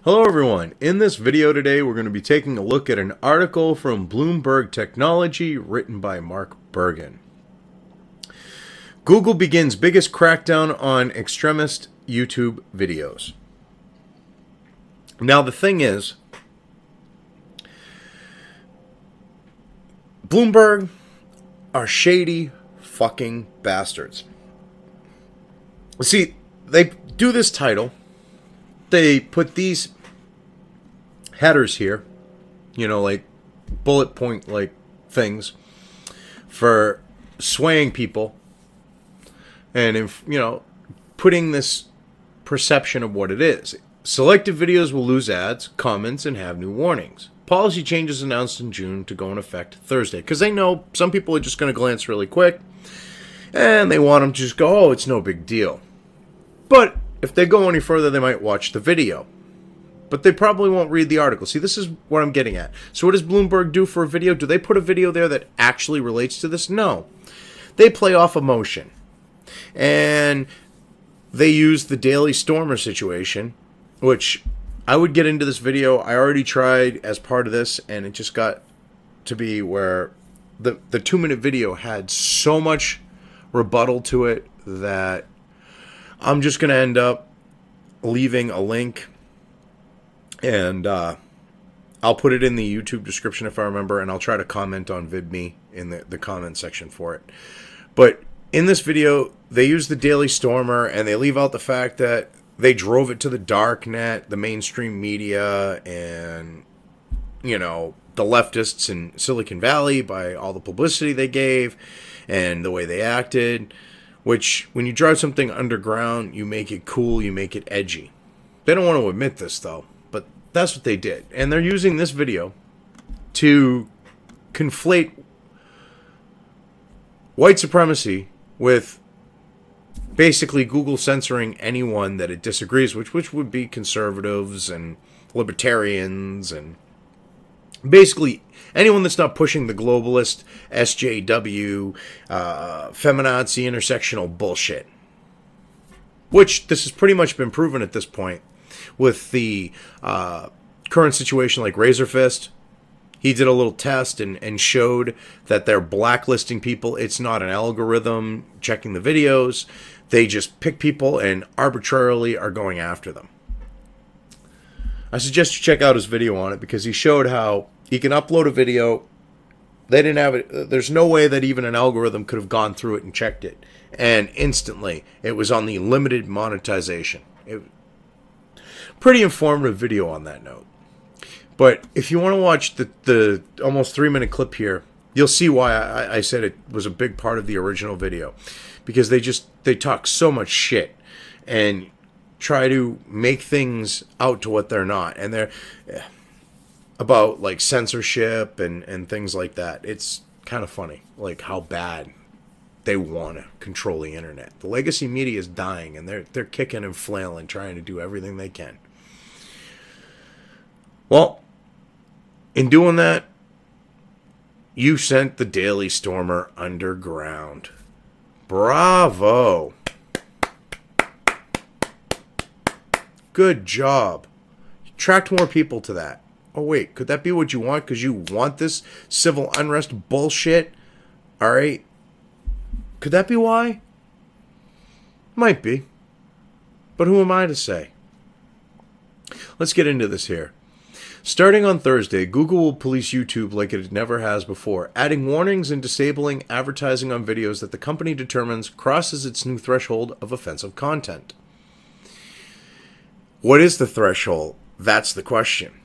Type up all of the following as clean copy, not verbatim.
Hello everyone. In this video today we're going to be taking a look at an article from Bloomberg Technology written by Mark Bergen. Google begins biggest crackdown on extremist YouTube videos. Now the thing is, Bloomberg are shady fucking bastards. See, they do this title. They put these headers here, you know, like bullet point like things for swaying people and, you know, putting this perception of what it is. Selected videos will lose ads, comments, and have new warnings. Policy changes announced in June to go in effect Thursday. Because they know some people are just going to glance really quick and they want them to just go, oh, it's no big deal. But if they go any further, they might watch the video. But they probably won't read the article. See, this is what I'm getting at. So what does Bloomberg do for a video? Do they put a video there that actually relates to this? No. They play off emotion. And they use the Daily Stormer situation, which I would get into this video. I already tried as part of this, and it just got to be where the 2-minute video had so much rebuttal to it that I'm just going to end up leaving a link, and I'll put it in the YouTube description if I remember, and I'll try to comment on VidMe in the comment section for it. But in this video, they use the Daily Stormer, and they leave out the fact that they drove it to the dark net, the mainstream media, and, you know, the leftists in Silicon Valley by all the publicity they gave and the way they acted. Which, when you drive something underground, you make it cool, you make it edgy. They don't want to admit this, though, but that's what they did. And they're using this video to conflate white supremacy with basically Google censoring anyone that it disagrees with, which would be conservatives and libertarians and basically anyone that's not pushing the globalist, SJW, feminazi, intersectional bullshit. Which this has pretty much been proven at this point with the current situation like Reservation. He did a little test and showed that they're blacklisting people. It's not an algorithm checking the videos. They just pick people and arbitrarily are going after them. I suggest you check out his video on it because he showed how you can upload a video. They didn't have it. There's no way that even an algorithm could have gone through it and checked it. And instantly, it was on the limited monetization. Pretty informative video on that note. But if you want to watch the almost 3-minute clip here, you'll see why I said it was a big part of the original video. Because they talk so much shit and try to make things out to what they're not. And they're about like censorship and things like that. It's kind of funny, like how bad they want to control the internet. The legacy media is dying, and they're kicking and flailing, trying to do everything they can. Well, in doing that, you sent the Daily Stormer underground. Bravo. Good job. Attract more people to that. Oh, wait. Could that be what you want? Because you want this civil unrest bullshit? All right. Could that be why? Might be. But who am I to say? Let's get into this here. Starting on Thursday, Google will police YouTube like it never has before, adding warnings and disabling advertising on videos that the company determines crosses its new threshold of offensive content. What is the threshold? That's the question.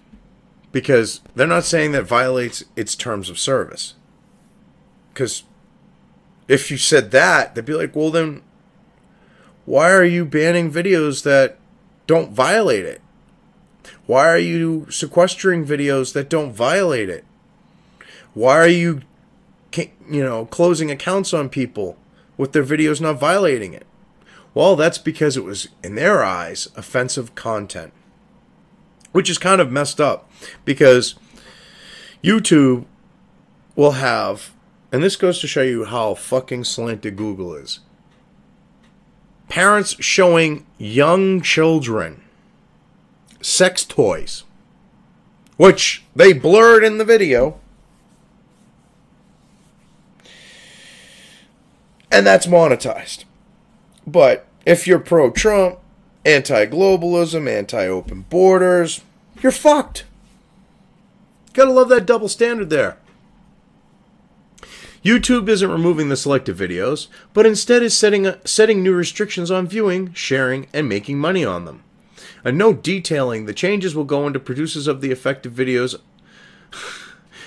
Because they're not saying that violates its terms of service. Because if you said that, they'd be like, well then, why are you banning videos that don't violate it? Why are you sequestering videos that don't violate it? Why are you, closing accounts on people with their videos not violating it? Well, that's because it was, in their eyes, offensive content. Which is kind of messed up. Because YouTube will have, and this goes to show you how fucking slanted Google is. Parents showing young children sex toys, which they blurred in the video. And that's monetized. But if you're pro-Trump, anti-globalism, anti-open borders, you're fucked. Gotta love that double standard there. YouTube isn't removing the selected videos, but instead is setting new restrictions on viewing, sharing, and making money on them. A note detailing the changes will go into producers of the affected videos.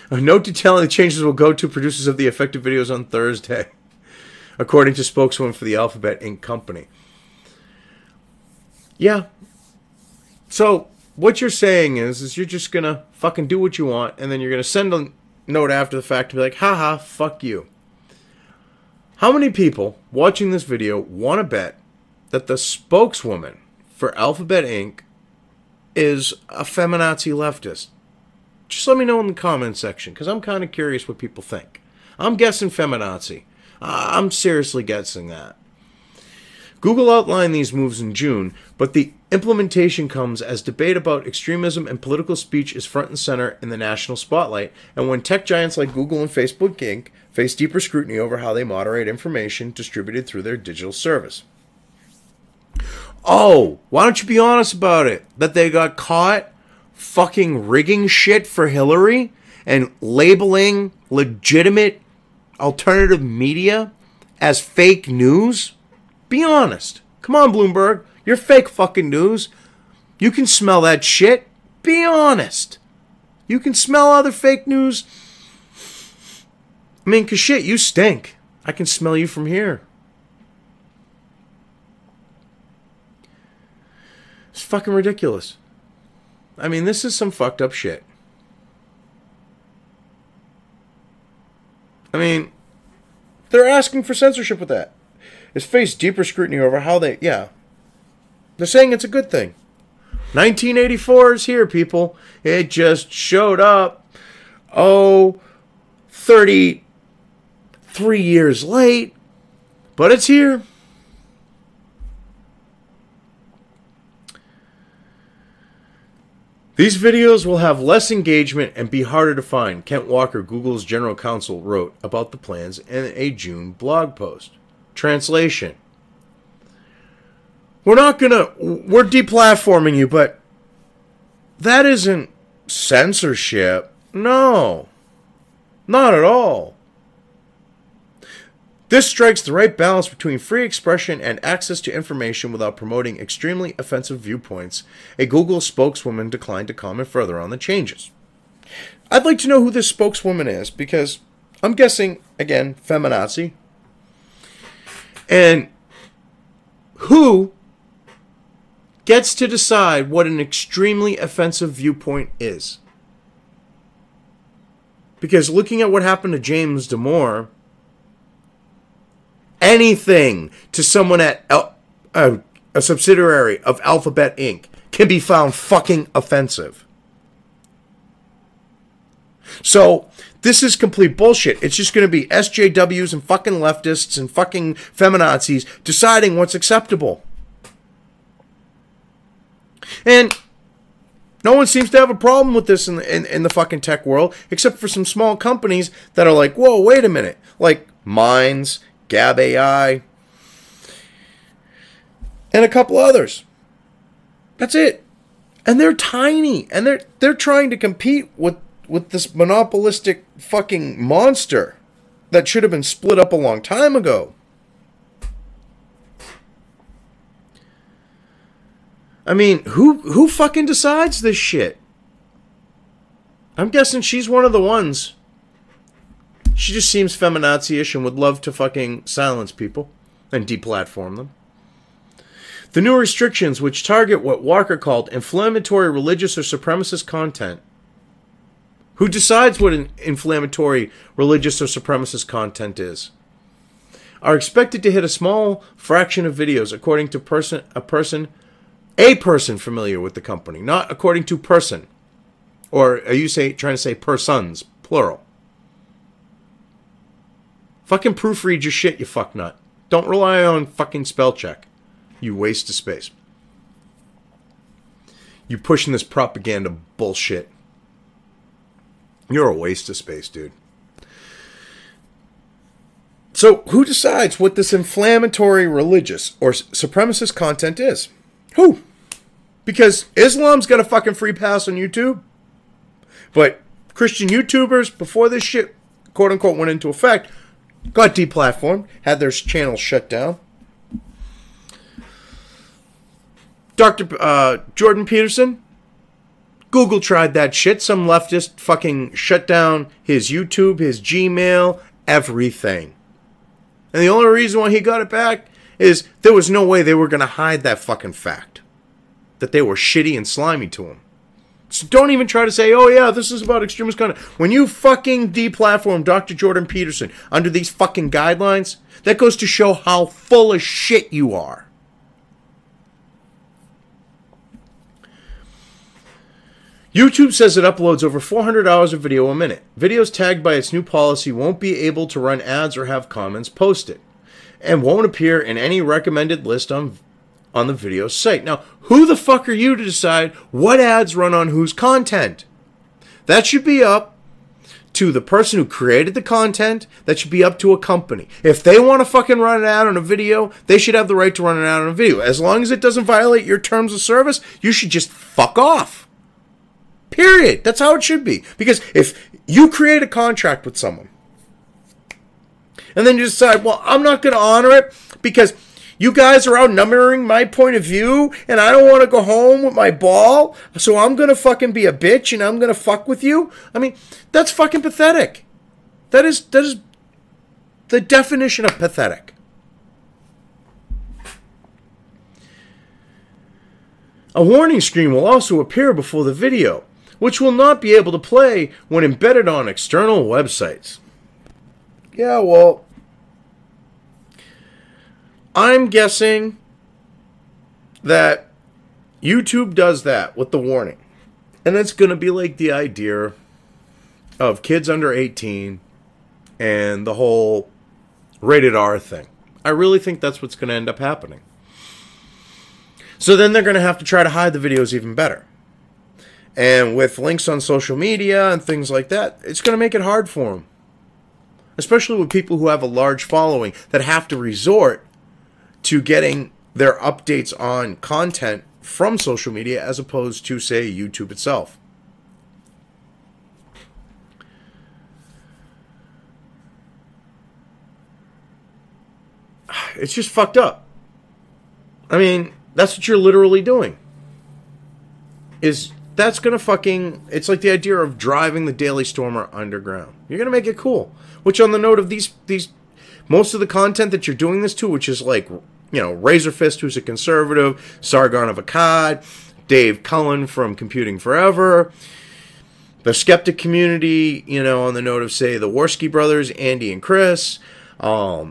A note detailing the changes will go to producers of the affected videos on Thursday, according to spokeswoman for the Alphabet Inc. company. Yeah. So what you're saying is you're just gonna fucking do what you want, and then you're gonna send a note after the fact to be like, haha, fuck you. How many people watching this video want to bet that the spokeswoman for Alphabet Inc. is a feminazi leftist? Just let me know in the comments section, because I'm kind of curious what people think. I'm guessing feminazi. I'm seriously guessing that. Google outlined these moves in June, but the implementation comes as debate about extremism and political speech is front and center in the national spotlight, and when tech giants like Google and Facebook Inc. face deeper scrutiny over how they moderate information distributed through their digital service. Oh, why don't you be honest about it? That they got caught fucking rigging shit for Hillary and labeling legitimate alternative media as fake news? Be honest. Come on, Bloomberg. You're fake fucking news. You can smell that shit. Be honest. You can smell other fake news. I mean, 'cause shit, you stink. I can smell you from here. It's fucking ridiculous. I mean, this is some fucked up shit. I mean, they're asking for censorship with that. It's faced deeper scrutiny over how they... Yeah. They're saying it's a good thing. 1984 is here, people. It just showed up. Oh, 33 years late. But it's here. These videos will have less engagement and be harder to find, Kent Walker, Google's general counsel, wrote about the plans in a June blog post. Translation. We're deplatforming you, but that isn't censorship. No. Not at all. This strikes the right balance between free expression and access to information without promoting extremely offensive viewpoints. A Google spokeswoman declined to comment further on the changes. I'd like to know who this spokeswoman is, because I'm guessing, again, feminazi. And who gets to decide what an extremely offensive viewpoint is? Because looking at what happened to James Damore, anything to someone at a subsidiary of Alphabet Inc. can be found fucking offensive. So, this is complete bullshit. It's just going to be SJWs and fucking leftists and fucking feminazis deciding what's acceptable. And no one seems to have a problem with this in the fucking tech world, except for some small companies that are like, whoa, wait a minute. Like Minds, Gab AI, and a couple others. That's it. And they're tiny. And they're trying to compete with this monopolistic fucking monster that should have been split up a long time ago. I mean, who fucking decides this shit? I'm guessing she's one of the ones. She just seems feminazi-ish and would love to fucking silence people and deplatform them. The new restrictions, which target what Walker called inflammatory religious or supremacist content. Who decides what an inflammatory religious or supremacist content is? Are expected to hit a small fraction of videos, according to a person familiar with the company, not according to person. Or are you trying to say persons, plural? Fucking proofread your shit, you fucknut. Don't rely on fucking spell check. You waste of space. You pushing this propaganda bullshit. You're a waste of space, dude. So, who decides what this inflammatory religious or supremacist content is? Who? Because Islam's got a fucking free pass on YouTube. But Christian YouTubers, before this shit, quote unquote, went into effect, got deplatformed, had their channels shut down. Dr. Jordan Peterson, Google tried that shit. Some leftist fucking shut down his YouTube, his Gmail, everything. And the only reason why he got it back is there was no way they were going to hide that fucking fact. That they were shitty and slimy to him. So don't even try to say, oh yeah, this is about extremist content. When you fucking deplatform Dr. Jordan Peterson under these fucking guidelines, that goes to show how full of shit you are. YouTube says it uploads over 400 hours of video a minute. Videos tagged by its new policy won't be able to run ads or have comments posted, and won't appear in any recommended list on the video site. Now, who the fuck are you to decide what ads run on whose content? That should be up to the person who created the content. That should be up to a company. If they want to fucking run an ad on a video, they should have the right to run an ad on a video. As long as it doesn't violate your terms of service, you should just fuck off. Period. That's how it should be. Because if you create a contract with someone and then you decide, well, I'm not going to honor it because you guys are outnumbering my point of view and I don't want to go home with my ball, so I'm going to fucking be a bitch and I'm going to fuck with you. I mean, that's fucking pathetic. That is the definition of pathetic. A warning screen will also appear before the video, which will not be able to play when embedded on external websites. Yeah, well, I'm guessing that YouTube does that with the warning. And it's going to be like the idea of kids under 18 and the whole rated R thing. I really think that's what's going to end up happening. So then they're going to have to try to hide the videos even better. And with links on social media and things like that, it's going to make it hard for them. Especially with people who have a large following that have to resort to getting their updates on content from social media as opposed to, say, YouTube itself. It's just fucked up. I mean, that's what you're literally doing. That's going to fucking... It's like the idea of driving the Daily Stormer underground. You're going to make it cool. Which on the note of these... Most of the content that you're doing this to, which is like, you know, Razorfist, who's a conservative, Sargon of Akkad, Dave Cullen from Computing Forever, the skeptic community, you know, on the note of, say, the Worski brothers, Andy and Chris. Yeah.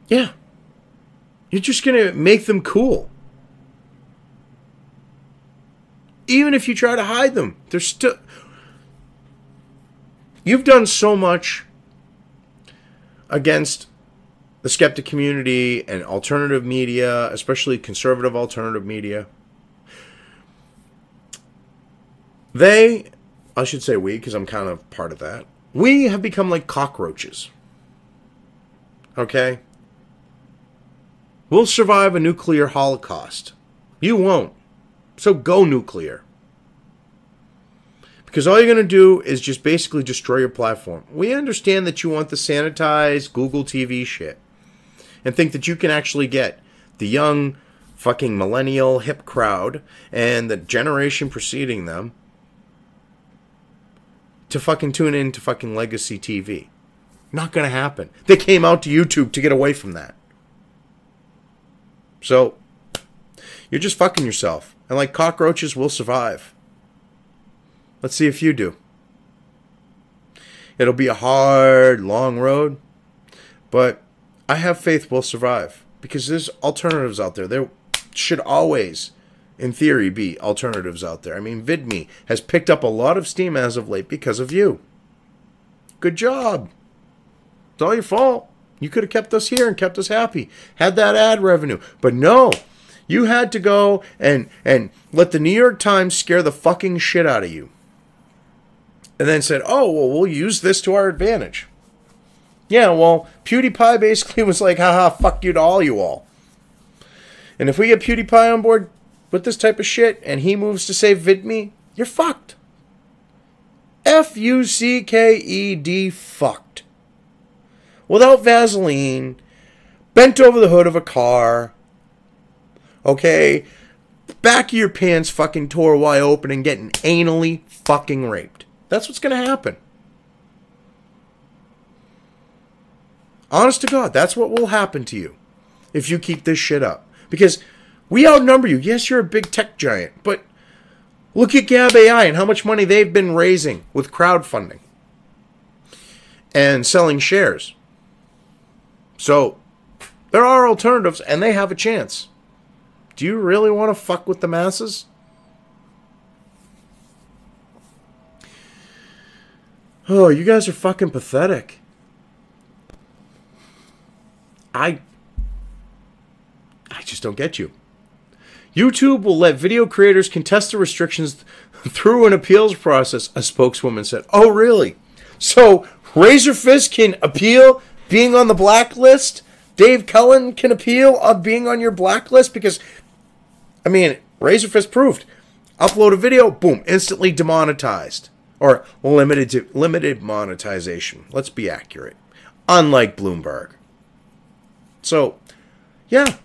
You're just going to make them cool. Even if you try to hide them, they're still... You've done so much against the skeptic community and alternative media, especially conservative alternative media. I should say we, because I'm kind of part of that. We have become like cockroaches. Okay? We'll survive a nuclear holocaust. You won't. So go nuclear. Because all you're going to do is just basically destroy your platform. We understand that you want the sanitized Google TV shit. And think that you can actually get the young fucking millennial hip crowd and the generation preceding them to fucking tune in to fucking legacy TV. Not going to happen. They came out to YouTube to get away from that. So, you're just fucking yourself. And like cockroaches, will survive. Let's see if you do. It'll be a hard, long road. But I have faith we'll survive. Because there's alternatives out there. There should always, in theory, be alternatives out there. I mean, VidMe has picked up a lot of steam as of late because of you. Good job. It's all your fault. You could have kept us here and kept us happy. Had that ad revenue. But no. You had to go and let the New York Times scare the fucking shit out of you. And then said, oh, well, we'll use this to our advantage. Yeah, well, PewDiePie basically was like, haha, fuck you to all you all. And if we get PewDiePie on board with this type of shit and he moves to save VidMe, you're fucked. F-U-C-K-E-D, fucked. Without Vaseline, bent over the hood of a car, okay, back of your pants fucking tore wide open and getting anally fucking raped. That's what's going to happen. Honest to God, that's what will happen to you if you keep this shit up. Because we outnumber you. Yes, you're a big tech giant, but look at Gab AI and how much money they've been raising with crowdfunding and selling shares. So there are alternatives, and they have a chance. Do you really want to fuck with the masses? Oh, you guys are fucking pathetic. I just don't get you. YouTube will let video creators contest the restrictions through an appeals process, a spokeswoman said. Oh, really? So Razorfist can appeal being on the blacklist? Dave Cullen can appeal of being on your blacklist? Because, I mean, Razorfist proved. Upload a video, boom, instantly demonetized. Or limited monetization. Let's be accurate. Unlike Bloomberg. So, yeah.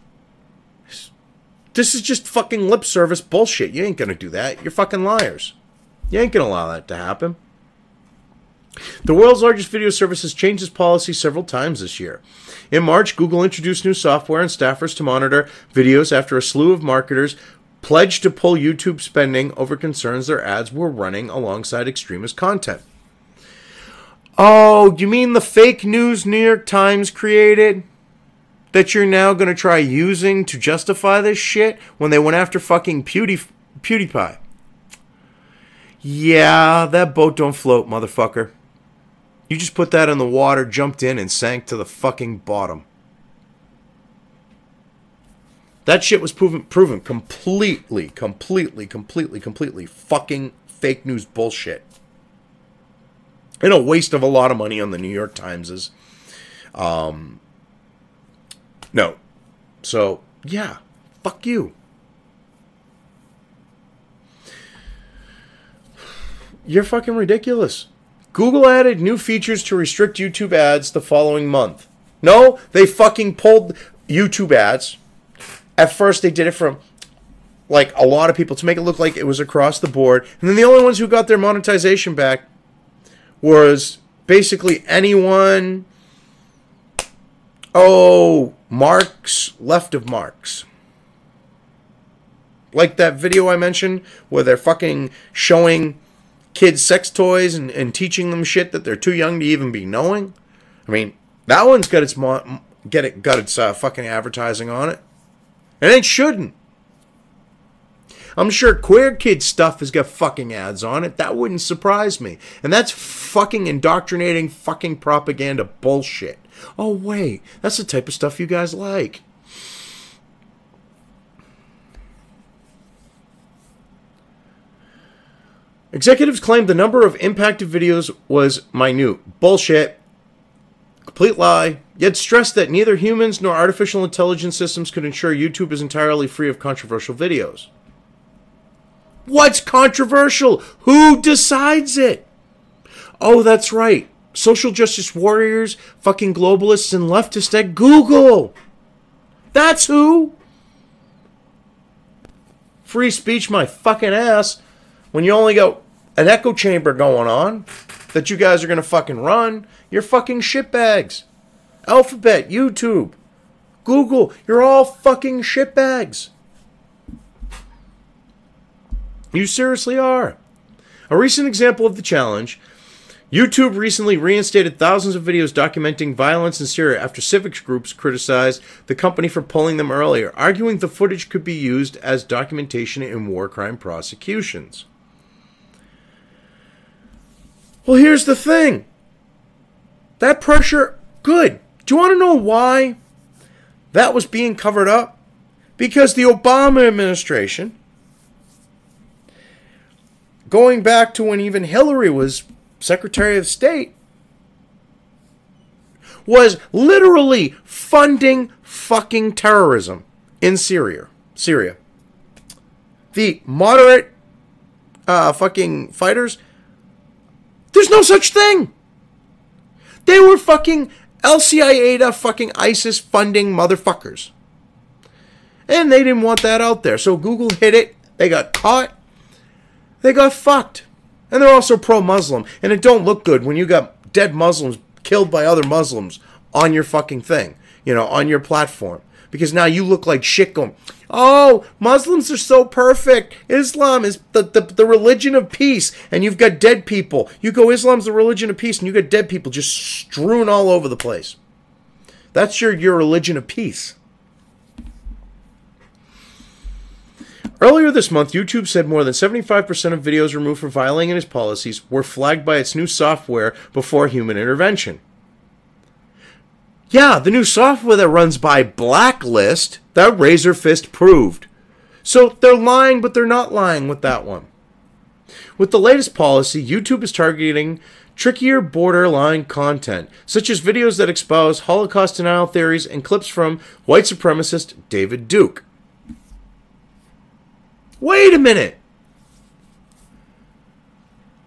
This is just fucking lip service bullshit. You ain't gonna do that. You're fucking liars. You ain't gonna allow that to happen. The world's largest video service has changed its policy several times this year. In March, Google introduced new software and staffers to monitor videos after a slew of marketers pledged to pull YouTube spending over concerns their ads were running alongside extremist content. Oh, you mean the fake news New York Times created? That you're now going to try using to justify this shit when they went after fucking PewDiePie. Yeah, that boat don't float, motherfucker. You just put that in the water, jumped in, and sank to the fucking bottom. That shit was proven completely fucking fake news bullshit. And a waste of a lot of money on the New York Times'. No. So, yeah. Fuck you. You're fucking ridiculous. Google added new features to restrict YouTube ads the following month. No, they fucking pulled YouTube ads. At first, they did it from, like, a lot of people to make it look like it was across the board. And then the only ones who got their monetization back was basically anyone... Oh, Marks, left of Marks. Like that video I mentioned where they're fucking showing kids sex toys and teaching them shit that they're too young to even be knowing. I mean, that one's got its fucking advertising on it. And it shouldn't. I'm sure Queer Kid stuff has got fucking ads on it. That wouldn't surprise me. And that's fucking indoctrinating fucking propaganda bullshit. Oh, wait. That's the type of stuff you guys like. Executives claimed the number of impacted videos was minute. Bullshit. Complete lie. Yet stressed that neither humans nor artificial intelligence systems could ensure YouTube is entirely free of controversial videos. What's controversial? Who decides it? Oh, that's right. Social justice warriors, fucking globalists, and leftists at Google. That's who. Free speech my fucking ass when you only got an echo chamber going on that you guys are going to fucking run. You're fucking shitbags. Alphabet, YouTube, Google, you're all fucking shitbags. You seriously are. A recent example of the challenge, YouTube recently reinstated thousands of videos documenting violence in Syria after civics groups criticized the company for pulling them earlier, arguing the footage could be used as documentation in war crime prosecutions. Well, here's the thing. That pressure, good. Do you want to know why that was being covered up? Because the Obama administration, going back to when even Hillary was Secretary of State, was literally funding fucking terrorism in Syria. The moderate fucking fighters, there's no such thing. They were fucking Al-Qaeda fucking ISIS funding motherfuckers. And they didn't want that out there. So Google hit it. They got caught. They got fucked. And they're also pro-Muslim. And it don't look good when you got dead Muslims killed by other Muslims on your fucking thing. You know, on your platform. Because now you look like shit going, oh, Muslims are so perfect. Islam is the religion of peace. And you've got dead people. You go, Islam's the religion of peace. And you got dead people just strewn all over the place. That's your religion of peace. Earlier this month, YouTube said more than 75% of videos removed for violating its policies were flagged by its new software before human intervention. Yeah, the new software that runs by Blacklist, that Razor Fist proved. So they're lying, but they're not lying with that one. With the latest policy, YouTube is targeting trickier borderline content, such as videos that espouse Holocaust denial theories and clips from white supremacist David Duke. Wait a minute.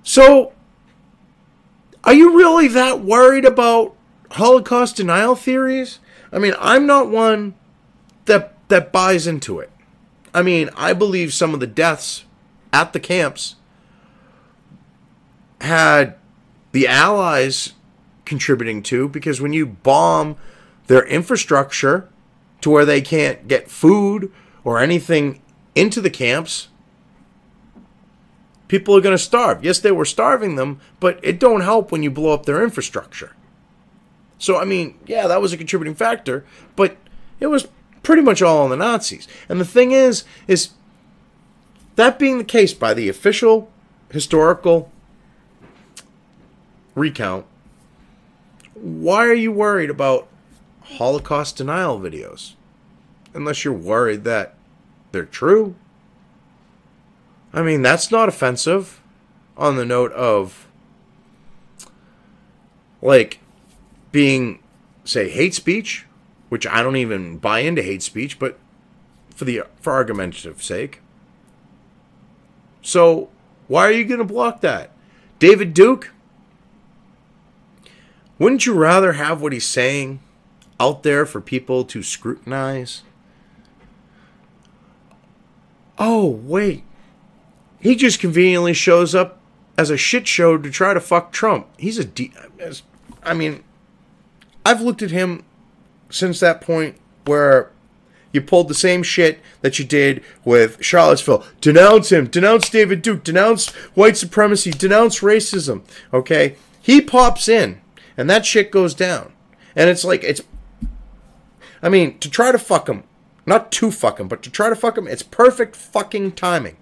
So, are you really that worried about Holocaust denial theories? I mean, I'm not one that buys into it. I mean, I believe some of the deaths at the camps had the Allies contributing to, because when you bomb their infrastructure to where they can't get food or anything into the camps, people are going to starve. Yes, they were starving them, but it don't help when you blow up their infrastructure. So, I mean, yeah, that was a contributing factor, but it was pretty much all on the Nazis. And the thing is that being the case by the official historical recount, why are you worried about Holocaust denial videos? Unless you're worried that they're true. I mean, that's not offensive on the note of, like, being, say, hate speech, which I don't even buy into hate speech, but for argumentative sake. So, why are you going to block that? David Duke? Wouldn't you rather have what he's saying out there for people to scrutinize? Oh, wait. He just conveniently shows up as a shit show to try to fuck Trump. He's I mean, I've looked at him since that point where you pulled the same shit that you did with Charlottesville. Denounce him. Denounce David Duke. Denounce white supremacy. Denounce racism. Okay? He pops in, and that shit goes down. And it's like, I mean, to try to fuck him, not to fuck him, but to try to fuck him, it's perfect fucking timing.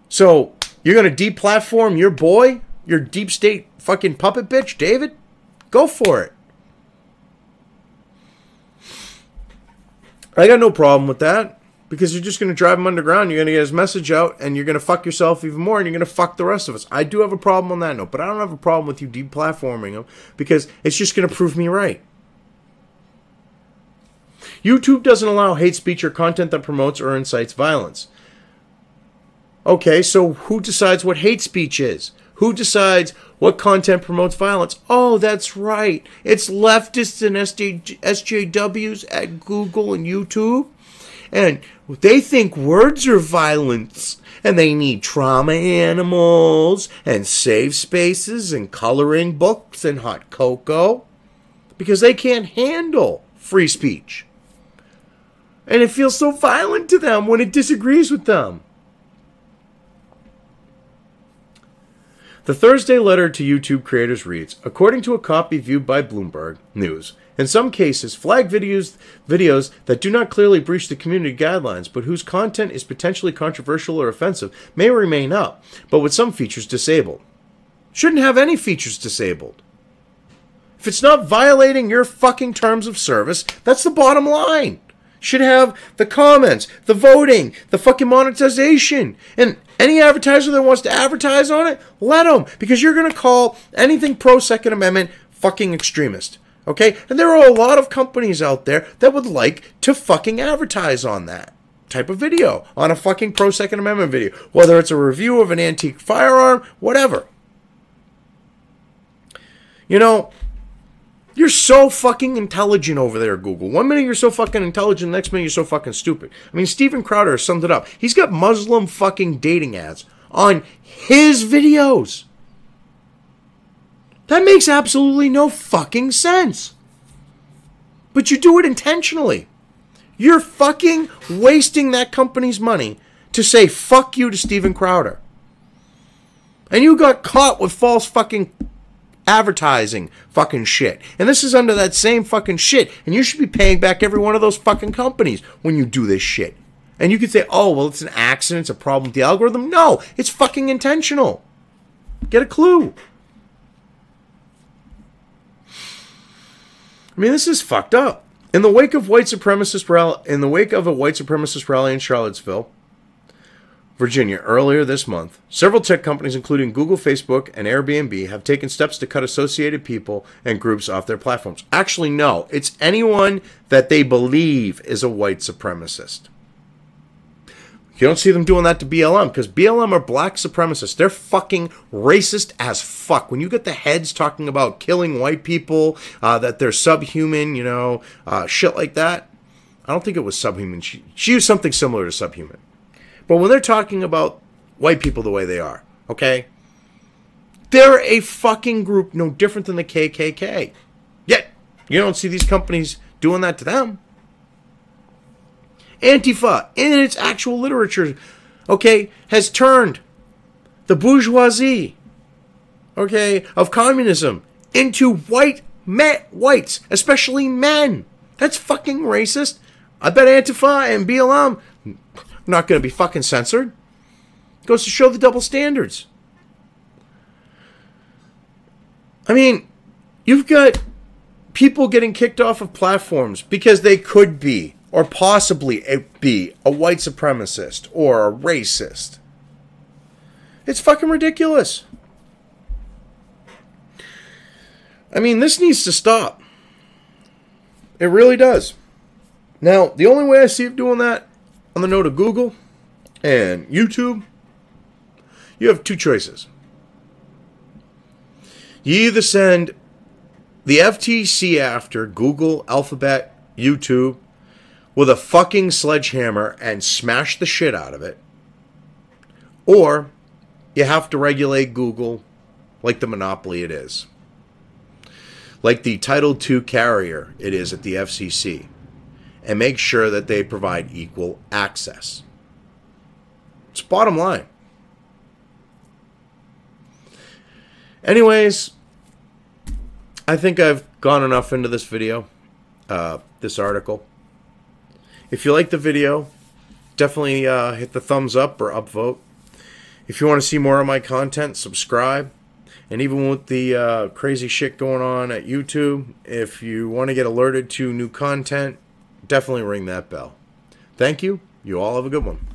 So, you're going to deplatform your boy, your deep state fucking puppet bitch, David? Go for it. I got no problem with that, because you're just going to drive him underground, you're going to get his message out, and you're going to fuck yourself even more, and you're going to fuck the rest of us. I do have a problem on that note, but I don't have a problem with you deplatforming him, because it's just going to prove me right. YouTube doesn't allow hate speech or content that promotes or incites violence. Okay, so who decides what hate speech is? Who decides what content promotes violence? Oh, that's right. It's leftists and SJWs at Google and YouTube. And they think words are violence. And they need trauma animals and safe spaces and coloring books and hot cocoa. Because they can't handle free speech. And it feels so violent to them when it disagrees with them. The Thursday letter to YouTube creators reads, according to a copy viewed by Bloomberg News, in some cases, flag videos that do not clearly breach the community guidelines, but whose content is potentially controversial or offensive, may remain up, but with some features disabled. Shouldn't have any features disabled. If it's not violating your fucking terms of service, that's the bottom line. should have the comments, the voting, the fucking monetization. And any advertiser that wants to advertise on it, let them. Because you're going to call anything pro-Second Amendment fucking extremist. Okay? And there are a lot of companies out there that would like to fucking advertise on that type of video. On a fucking pro-Second Amendment video. Whether it's a review of an antique firearm, whatever. You know, you're so fucking intelligent over there, Google. 1 minute you're so fucking intelligent, the next minute you're so fucking stupid. I mean, Steven Crowder summed it up. He's got Muslim fucking dating ads on his videos. That makes absolutely no fucking sense. But you do it intentionally. You're fucking wasting that company's money to say fuck you to Steven Crowder. And you got caught with false fucking advertising fucking shit. And this is under that same fucking shit. And you should be paying back every one of those fucking companies when you do this shit. And you could say, oh, well, it's an accident, it's a problem with the algorithm. No, it's fucking intentional. Get a clue. I mean, this is fucked up. In the wake of a white supremacist rally in Charlottesville, Virginia, earlier this month, several tech companies, including Google, Facebook, and Airbnb, have taken steps to cut associated people and groups off their platforms. Actually, no. It's anyone that they believe is a white supremacist. You don't see them doing that to BLM, because BLM are black supremacists. They're fucking racist as fuck. When you get the heads talking about killing white people, that they're subhuman, you know, shit like that. I don't think it was subhuman. She used something similar to subhuman. But when they're talking about white people the way they are, okay, they're a fucking group no different than the KKK. Yet, you don't see these companies doing that to them. Antifa, in its actual literature, okay, has turned the bourgeoisie, okay, of communism into whites, especially men. That's fucking racist. I bet Antifa and BLM not going to be fucking censored. Goes to show the double standards. I mean, you've got people getting kicked off of platforms because they could be, or possibly be, a white supremacist or a racist. It's fucking ridiculous. I mean, this needs to stop. It really does. Now, the only way I see of doing that, on the note of Google and YouTube, you have two choices. You either send the FTC after Google, Alphabet, YouTube with a fucking sledgehammer and smash the shit out of it, or you have to regulate Google like the monopoly it is. Like the Title II carrier it is at the FCC. And make sure that they provide equal access. It's bottom line. Anyways, I think I've gone enough into this video, this article. If you like the video, definitely hit the thumbs up or upvote. If you want to see more of my content, subscribe. And even with the crazy shit going on at YouTube, if you want to get alerted to new content, definitely ring that bell. Thank you. You all have a good one.